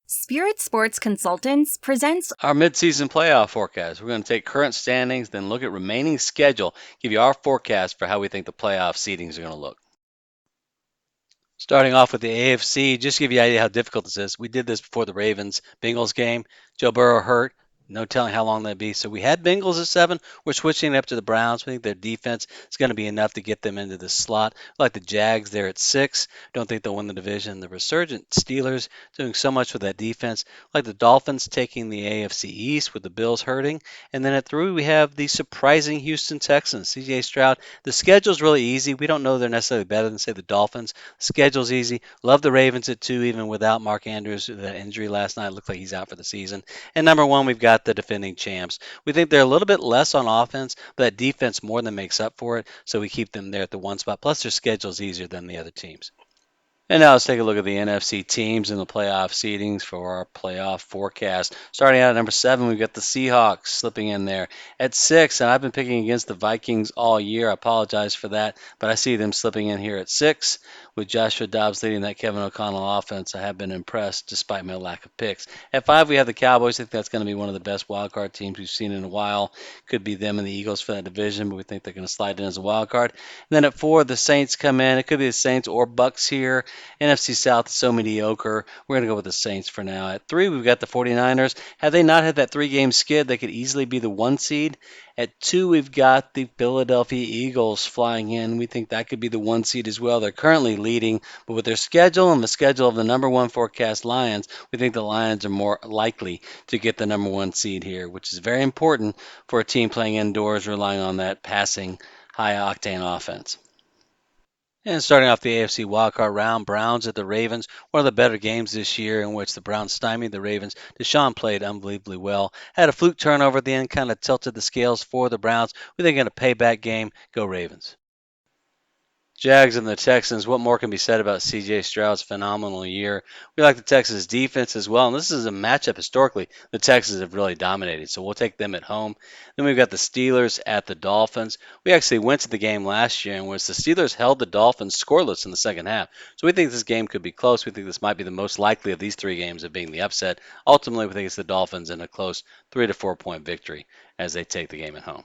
Spirit Sports Consultants presents our midseason playoff forecast. We're going to take current standings, then look at remaining schedule, give you our forecast for how we think the playoff seedings are going to look. Starting off with the AFC, just to give you an idea how difficult this is. We did this before the Ravens-Bengals game. Joe Burrow hurt. No telling how long that'd be. So we had Bengals at 7. We're switching it up to the Browns. We think their defense is going to be enough to get them into the slot. Like the Jags, they're at 6. Don't think they'll win the division. The resurgent Steelers doing so much with that defense. Like the Dolphins taking the AFC East with the Bills hurting. And then at 3, we have the surprising Houston Texans. CJ Stroud. The schedule's really easy. We don't know they're necessarily better than, say, the Dolphins. Schedule's easy. Love the Ravens at 2, even without Mark Andrews. That injury last night looked like he's out for the season. And number 1, we've got the defending champs. We think they're a little bit less on offense, but that defense more than makes up for it. So we keep them there at the 1 spot. Plus, their schedule's easier than the other teams. And now let's take a look at the NFC teams and the playoff seedings for our playoff forecast. Starting out at number 7, we've got the Seahawks slipping in there. At 6, and I've been picking against the Vikings all year. I apologize for that, but I see them slipping in here at 6. With Joshua Dobbs leading that Kevin O'Connell offense, I have been impressed despite my lack of picks. At 5, we have the Cowboys. I think that's going to be one of the best wildcard teams we've seen in a while. Could be them and the Eagles for that division, but we think they're going to slide in as a wild card. And then at 4, the Saints come in. It could be the Saints or Bucks here. NFC South is so mediocre. We're going to go with the Saints for now. At 3, we've got the 49ers. Had they not had that 3-game skid, they could easily be the 1 seed. At 2, we've got the Philadelphia Eagles flying in. We think that could be the 1 seed as well. They're currently leading, but with their schedule and the schedule of the number 1 forecast Lions, we think the Lions are more likely to get the number 1 seed here, which is very important for a team playing indoors, relying on that passing, high-octane offense. And starting off the AFC wildcard round, Browns at the Ravens. One of the better games this year in which the Browns stymied the Ravens. Deshaun played unbelievably well. Had a fluke turnover at the end, kind of tilted the scales for the Browns. We think in a payback game, go Ravens. Jags and the Texans, what more can be said about CJ Stroud's phenomenal year? We like the Texans defense as well, and this is a matchup historically the Texans have really dominated, so we'll take them at home. Then we've got the Steelers at the Dolphins. We actually went to the game last year in which the Steelers held the Dolphins scoreless in the second half, so we think this game could be close. We think this might be the most likely of these 3 games of being the upset. Ultimately, we think it's the Dolphins in a close 3 to 4 point victory as they take the game at home.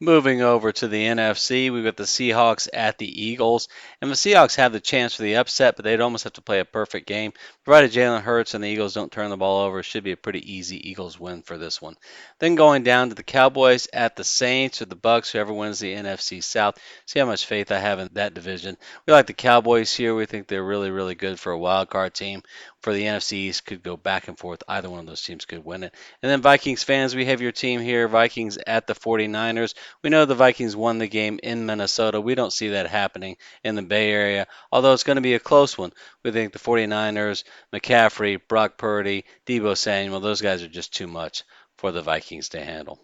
Moving over to the NFC, we've got the Seahawks at the Eagles. And the Seahawks have the chance for the upset, but they'd almost have to play a perfect game. Provided Jalen Hurts and the Eagles don't turn the ball over, it should be a pretty easy Eagles win for this one. Then going down to the Cowboys at the Saints or the Bucks, whoever wins the NFC South. See how much faith I have in that division. We like the Cowboys here. We think they're really, really good for a wild card team. For the NFC East, could go back and forth. Either one of those teams could win it. And then Vikings fans, we have your team here. Vikings at the 49ers. We know the Vikings won the game in Minnesota. We don't see that happening in the Bay Area, although it's going to be a close one. We think the 49ers, McCaffrey, Brock Purdy, Deebo Samuel, those guys are just too much for the Vikings to handle.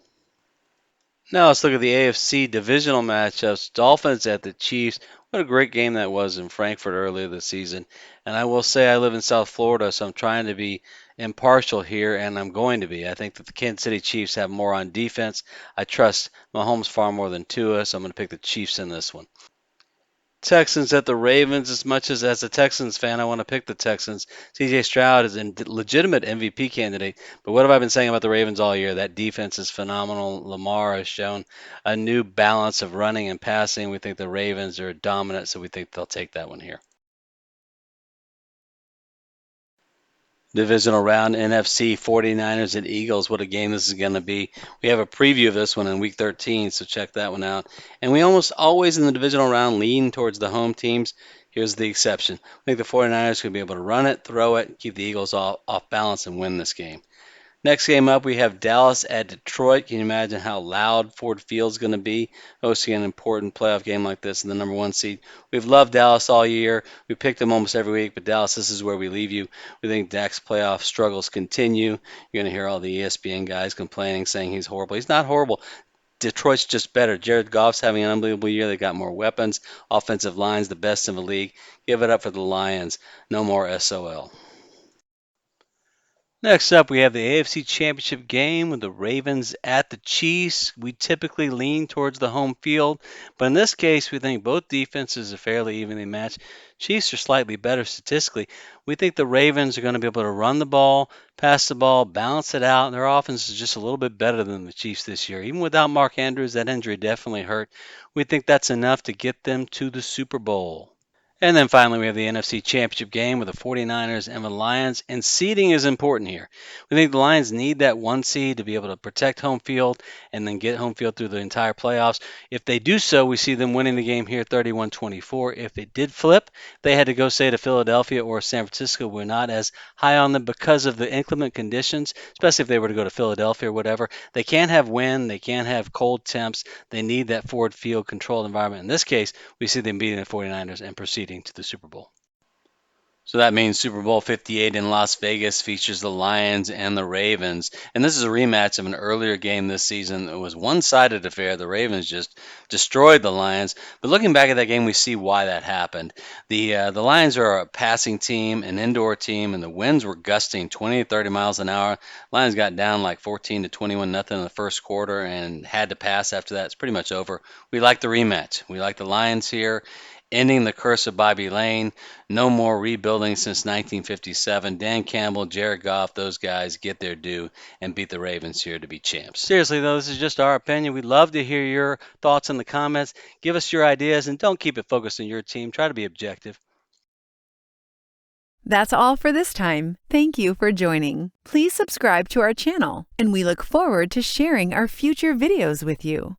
Now let's look at the AFC divisional matchups. Dolphins at the Chiefs. What a great game that was in Frankfurt earlier this season. And I will say I live in South Florida, so I'm trying to be impartial here, and I'm going to be. I think that the Kansas City Chiefs have more on defense. I trust Mahomes far more than Tua, so I'm going to pick the Chiefs in this one. Texans at the Ravens. As much as a Texans fan, I want to pick the Texans. CJ Stroud is a legitimate MVP candidate, but what have I been saying about the Ravens all year? That defense is phenomenal. Lamar has shown a new balance of running and passing. We think the Ravens are dominant, so we think they'll take that one here. Divisional round, NFC 49ers and Eagles. What a game this is going to be. We have a preview of this one in week 13, so check that one out. And we almost always in the divisional round lean towards the home teams. Here's the exception. I think the 49ers could be able to run it, throw it, keep the Eagles off balance, and win this game. Next game up, we have Dallas at Detroit. Can you imagine how loud Ford Field's going to be hosting an important playoff game like this in the number 1 seed? We've loved Dallas all year. We picked them almost every week, but Dallas, this is where we leave you. We think Dak's playoff struggles continue. You're going to hear all the ESPN guys complaining, saying he's horrible. He's not horrible. Detroit's just better. Jared Goff's having an unbelievable year. They got more weapons. Offensive line's the best in the league. Give it up for the Lions. No more SOL. Next up, we have the AFC Championship Game with the Ravens at the Chiefs. We typically lean towards the home field, but in this case, we think both defenses are fairly evenly matched. Chiefs are slightly better statistically. We think the Ravens are going to be able to run the ball, pass the ball, balance it out, and their offense is just a little bit better than the Chiefs this year. Even without Mark Andrews, that injury definitely hurt. We think that's enough to get them to the Super Bowl. And then finally, we have the NFC Championship Game with the 49ers and the Lions. And seeding is important here. We think the Lions need that one seed to be able to protect home field and then get home field through the entire playoffs. If they do so, we see them winning the game here 31-24. If it did flip, they had to go, say, to Philadelphia or San Francisco. We're not as high on them because of the inclement conditions, especially if they were to go to Philadelphia or whatever. They can't have wind. They can't have cold temps. They need that forward field controlled environment. In this case, we see them beating the 49ers and proceeding to the Super Bowl. So that means Super Bowl 58 in Las Vegas features the Lions and the Ravens. And this is a rematch of an earlier game this season. It was a one-sided affair. The Ravens just destroyed the Lions. But looking back at that game, we see why that happened. The Lions are a passing team, an indoor team, and the winds were gusting 20 to 30 miles an hour. Lions got down like 14 to 21 nothing in the first quarter and had to pass after that. It's pretty much over. We like the rematch. We like the Lions here, ending the curse of Bobby Lane. No more rebuilding since 1957. Dan Campbell, Jared Goff, those guys get their due and beat the Ravens here to be champs. Seriously, though, this is just our opinion. We'd love to hear your thoughts in the comments. Give us your ideas and don't keep it focused on your team. Try to be objective. That's all for this time. Thank you for joining. Please subscribe to our channel, and we look forward to sharing our future videos with you.